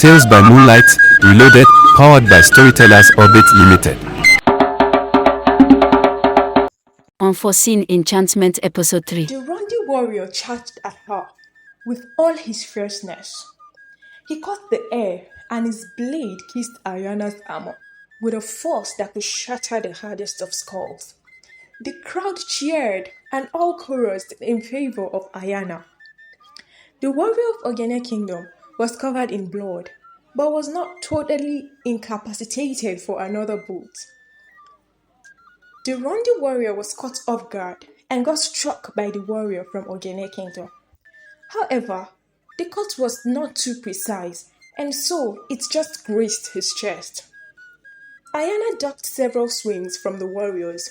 Tales by Moonlight, Reloaded, powered by Storytellers Orbit Limited. Unforeseen Enchantment Episode 3. The Rondi warrior charged at her with all his fierceness. He caught the air and his blade kissed Ayana's armor with a force that could shatter the hardest of skulls. The crowd cheered and all chorused in favor of Ayana. The warrior of Ogene Kingdom was covered in blood, but was not totally incapacitated for another bout. The Rondi warrior was caught off guard and got struck by the warrior from Ogene Kingdom. However, the cut was not too precise, and so it just grazed his chest. Ayana ducked several swings from the warriors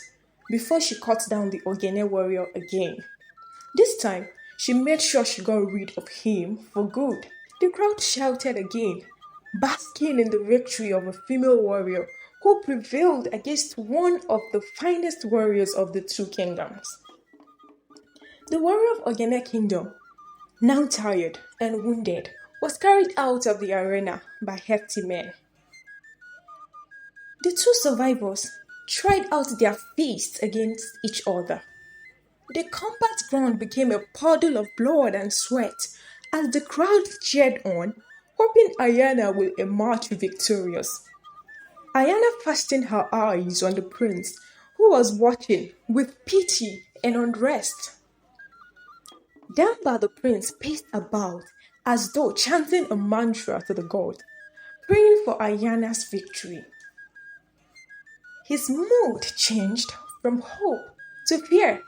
before she cut down the Ogene warrior again. This time, she made sure she got rid of him for good. The crowd shouted again, basking in the victory of a female warrior who prevailed against one of the finest warriors of the two kingdoms. The warrior of Ogene Kingdom, now tired and wounded, was carried out of the arena by hefty men. The two survivors tried out their fists against each other. The combat ground became a puddle of blood and sweat as the crowd cheered on, hoping Ayana will emerge victorious. Ayana fastened her eyes on the prince, who was watching with pity and unrest. Damba the prince paced about as though chanting a mantra to the god, praying for Ayana's victory. His mood changed from hope to fear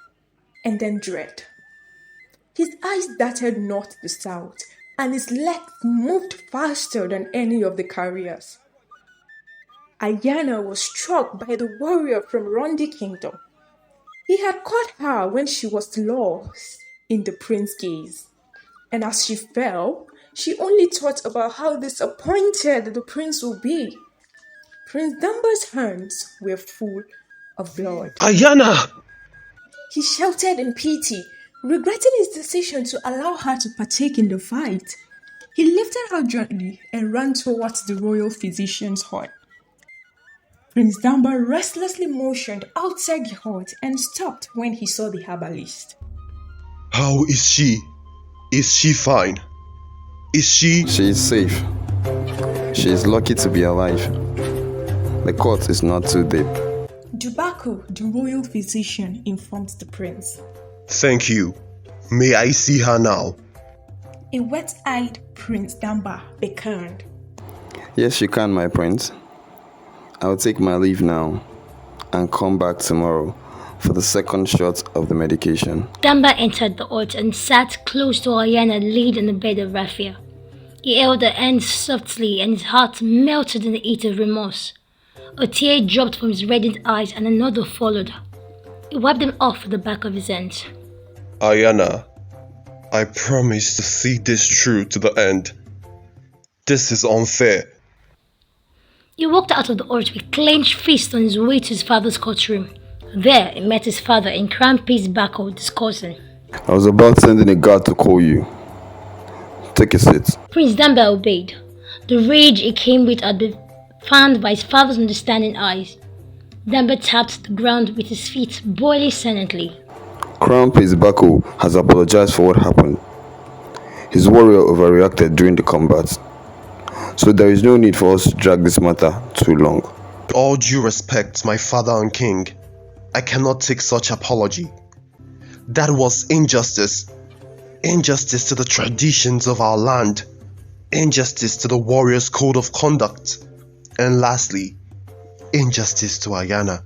and then dread. His eyes darted north to south, and his legs moved faster than any of the carriers. Ayana was struck by the warrior from Rondi Kingdom. He had caught her when she was lost in the prince's gaze, and as she fell, she only thought about how disappointed the prince would be. Prince Damba's hands were full of blood. Ayana! He shouted in pity, regretting his decision to allow her to partake in the fight. He lifted her gently and ran towards the royal physician's hut. Prince Damba restlessly motioned outside the hut and stopped when he saw the herbalist. How is she? Is she fine? Is she... She is safe. She is lucky to be alive. The cut is not too deep. Dubaku, the royal physician, informed the prince. Thank you. May I see her now? A wet-eyed Prince Damba beckoned. Yes, you can, my prince. I'll take my leave now and come back tomorrow for the second shot of the medication. Damba entered the hut and sat close to Ayana laid on the bed of raffia. He held her hand softly and his heart melted in the heat of remorse. A tear dropped from his reddened eyes and another followed. He wiped them off with the back of his hand. Ayana, I promise to see this through to the end. This is unfair. He walked out of the hut with clenched fists on his way to his father's courtroom. There, he met his father and Crown Prince Bako discussing. I was about sending a guard to call you. Take a seat. Prince Damba obeyed. The rage he came with had been fanned by his father's understanding eyes. Damba tapped the ground with his feet, boiling silently. Crown Prince Bako has apologized for what happened. His warrior overreacted during the combat. So there is no need for us to drag this matter too long. With all due respect, my father and king, I cannot take such apology. That was injustice. Injustice to the traditions of our land. Injustice to the warrior's code of conduct. And lastly, injustice to Ayana.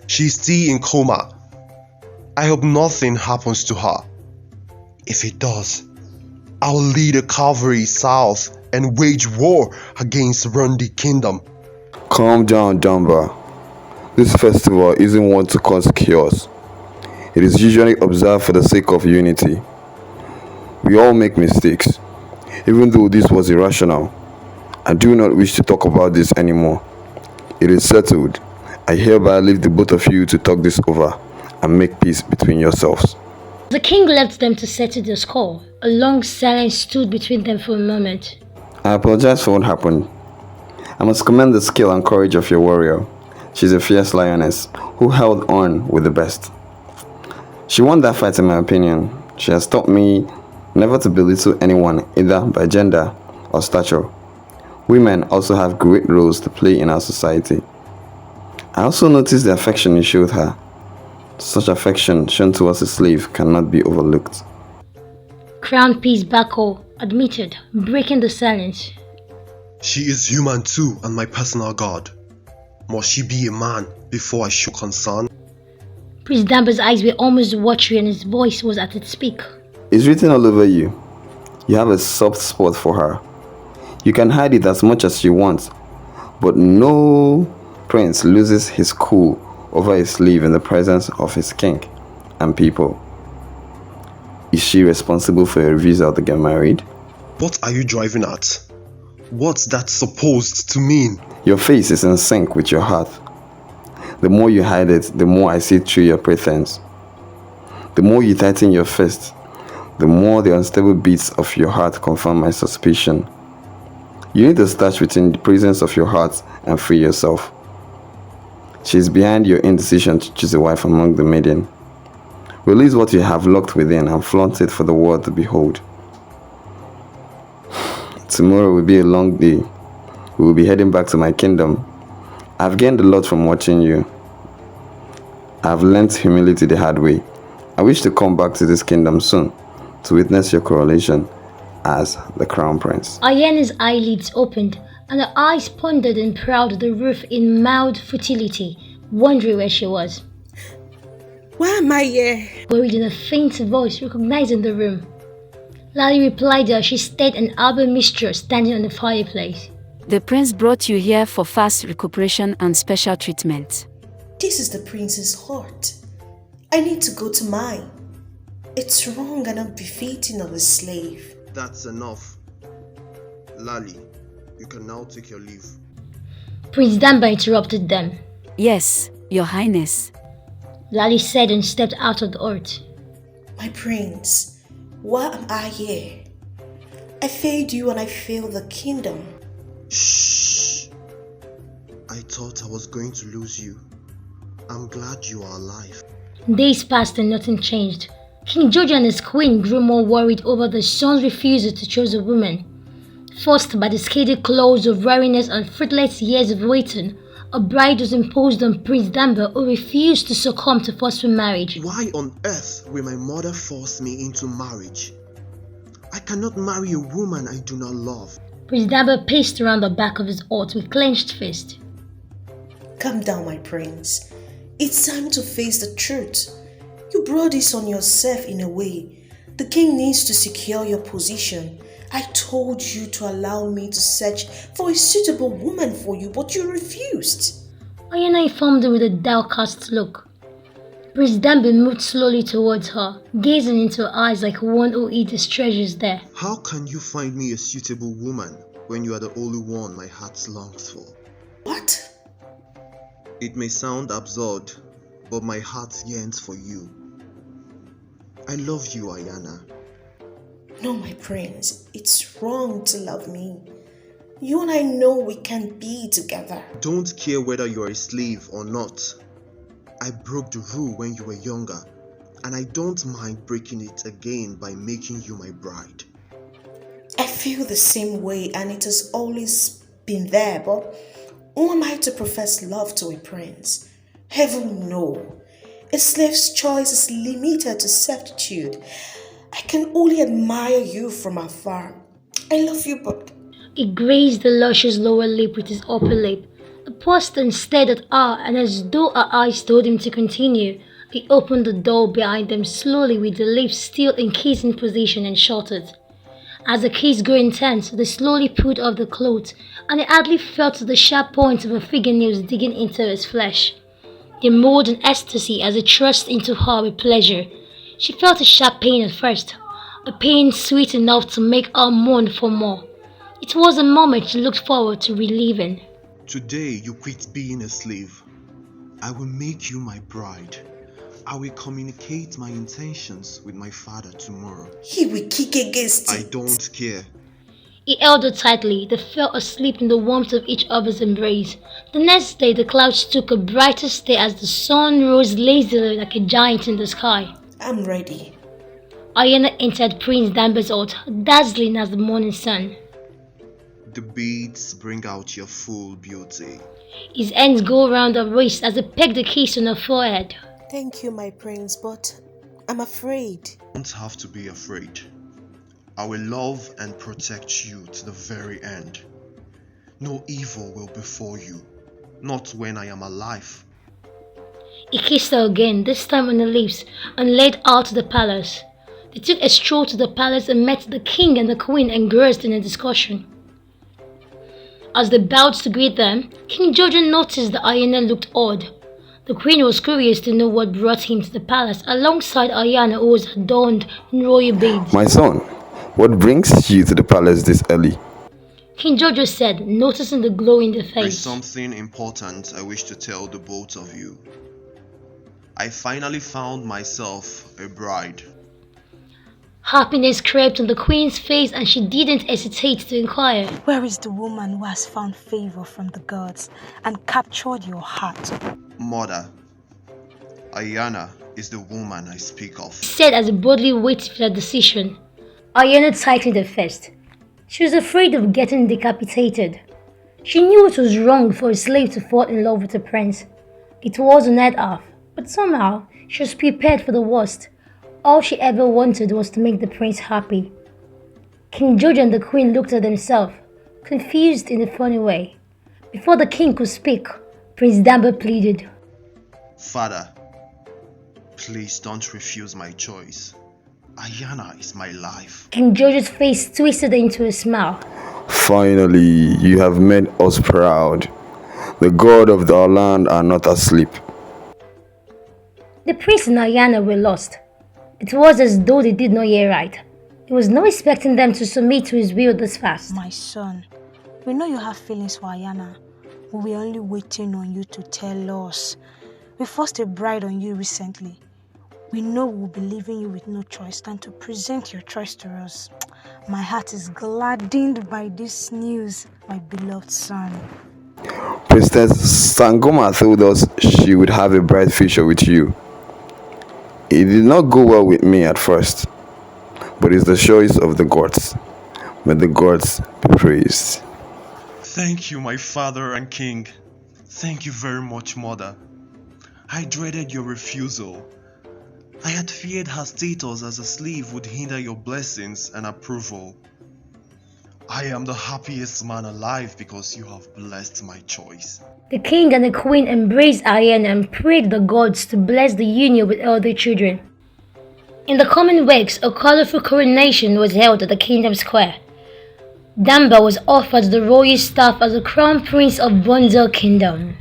She's still in coma. I hope nothing happens to her. If it does, I'll lead a cavalry south and wage war against Rondi Kingdom. Calm down, Damba. This festival isn't one to cause chaos. It is usually observed for the sake of unity. We all make mistakes. Even though this was irrational, I do not wish to talk about this anymore. It is settled. I hereby leave the both of you to talk this over and make peace between yourselves. The king left them to settle the score. A long silence stood between them for a moment. I apologize for what happened. I must commend the skill and courage of your warrior. She's a fierce lioness who held on with the best. She won that fight in my opinion. She has taught me never to belittle anyone either by gender or stature. Women also have great roles to play in our society. I also noticed the affection you showed her. Such affection shown towards a slave cannot be overlooked. Crown Prince Bako admitted, breaking the silence. She is human too and my personal god. Must she be a man before I show concern? Prince Damba's eyes were almost watery and his voice was at its peak. It's written all over you. You have a soft spot for her. You can hide it as much as you want, but no prince loses his cool over his slave in the presence of his king and people. Is she responsible for your refusal to get married? What are you driving at? What's that supposed to mean? Your face is in sync with your heart. The more you hide it, the more I see through your pretense. The more you tighten your fist, the more the unstable beats of your heart confirm my suspicion. You need to start within the presence of your heart and free yourself. She is behind your indecision to choose a wife among the maiden. Release what you have locked within and flaunt it for the world to behold. Tomorrow will be a long day. We will be heading back to my kingdom. I've gained a lot from watching you. I've learnt humility the hard way. I wish to come back to this kingdom soon to witness your coronation as the crown prince. Ayena's eyelids opened and her eyes pondered and prowled the roof in mild futility, wondering where she was. Why am I here? Worried in a faint voice, recognizing the room. Lali replied as she stared an album mistress standing on the fireplace. The prince brought you here for fast recuperation and special treatment. This is the prince's heart. I need to go to mine. It's wrong and unbefitting of a slave. That's enough. Lali, you can now take your leave. Prince Damba interrupted them. Yes, your highness. Lali said and stepped out of the hut. My prince, why am I here? I failed you and I failed the kingdom. Shh. I thought I was going to lose you. I'm glad you are alive. Days passed and nothing changed. King George and his queen grew more worried over the son's refusal to choose a woman. Forced by the scathed claws of weariness and fruitless years of waiting, a bride was imposed on Prince Damba, who refused to succumb to forceful marriage. Why on earth will my mother force me into marriage? I cannot marry a woman I do not love. Prince Damba paced around the back of his hut with clenched fist. Calm down, my prince. It's time to face the truth. You brought this on yourself in a way. The king needs to secure your position. I told you to allow me to search for a suitable woman for you, but you refused. Ayana informed him with a downcast look. Prince Damba moved slowly towards her, gazing into her eyes like one who eats his treasures there. How can you find me a suitable woman when you are the only one my heart longs for? What? It may sound absurd, but my heart yearns for you. I love you, Ayana. No, my prince, it's wrong to love me. You and I know we can't be together. Don't care whether you're a slave or not. I broke the rule when you were younger, and I don't mind breaking it again by making you my bride. I feel the same way and it has always been there, but who am I to profess love to a prince? Heaven no. A slave's choice is limited to servitude. I can only admire you from afar. I love you, but... He grazed the luscious lower lip with his upper lip. He paused and stared at her, and as though her eyes told him to continue, he opened the door behind them slowly with the lips still in kissing position and shuttered. As the kiss grew intense, they slowly pulled off the clothes, and he hardly felt the sharp points of her fingernails digging into his flesh. They moved in ecstasy as he thrust into her with pleasure. She felt a sharp pain at first, a pain sweet enough to make her mourn for more. It was a moment she looked forward to reliving. Today you quit being a slave. I will make you my bride. I will communicate my intentions with my father tomorrow. He will kick against I it. don't care. He held her tightly. They fell asleep in the warmth of each other's embrace. The next day, the clouds took a brighter stay as the sun rose lazily like a giant in the sky. I'm ready. Ayana entered Prince Damba's hut, dazzling as the morning sun. The beads bring out your full beauty. His hands go round her waist as he pecked a kiss on her forehead. Thank you, my prince, but I'm afraid. You don't have to be afraid. I will love and protect you to the very end. No evil will befall you, not when I am alive. He kissed her again, this time on the lips, and led her to the palace. They took a stroll to the palace and met the king and the queen engrossed in a discussion. As they bowed to greet them, King Jojo noticed that Ayana looked odd. The queen was curious to know what brought him to the palace alongside Ayana, who was adorned in royal beads. My son, what brings you to the palace this early? King Jojo said, noticing the glow in their There is face. something important I wish to tell the both of you. I finally found myself a bride. Happiness crept on the queen's face and she didn't hesitate to inquire. Where is the woman who has found favor from the gods and captured your heart? Mother, Ayana is the woman I speak of. He said as he boldly waited for their decision. Ayana tightened her fist. She was afraid of getting decapitated. She knew it was wrong for a slave to fall in love with a prince. It was unheard of, but somehow she was prepared for the worst. All she ever wanted was to make the prince happy. King Jojo and the queen looked at themselves, confused in a funny way. Before the king could speak, Prince Damba pleaded. Father, please don't refuse my choice. Ayana is my life. King Jojo's face twisted into a smile. Finally, you have made us proud. The god of our land are not asleep. The prince and Ayana were lost. It was as though they did not hear right. He was not expecting them to submit to his will this fast. My son, we know you have feelings for Ayana, but we're only waiting on you to tell us. We forced a bride on you recently. We know we'll be leaving you with no choice than to present your choice to us. My heart is gladdened by this news, my beloved son. Princess Sangoma told us she would have a bright future with you. It did not go well with me at first, but it's the choice of the gods. May the gods be praised. Thank you, my father and king. Thank you very much, mother. I dreaded your refusal. I had feared her status as a slave would hinder your blessings and approval. I am the happiest man alive because you have blessed my choice. The king and the queen embraced Ayana and prayed the gods to bless the union with all their children. In the coming weeks, a colorful coronation was held at the kingdom square. Damba was offered the royal staff as the crown prince of Bundle Kingdom.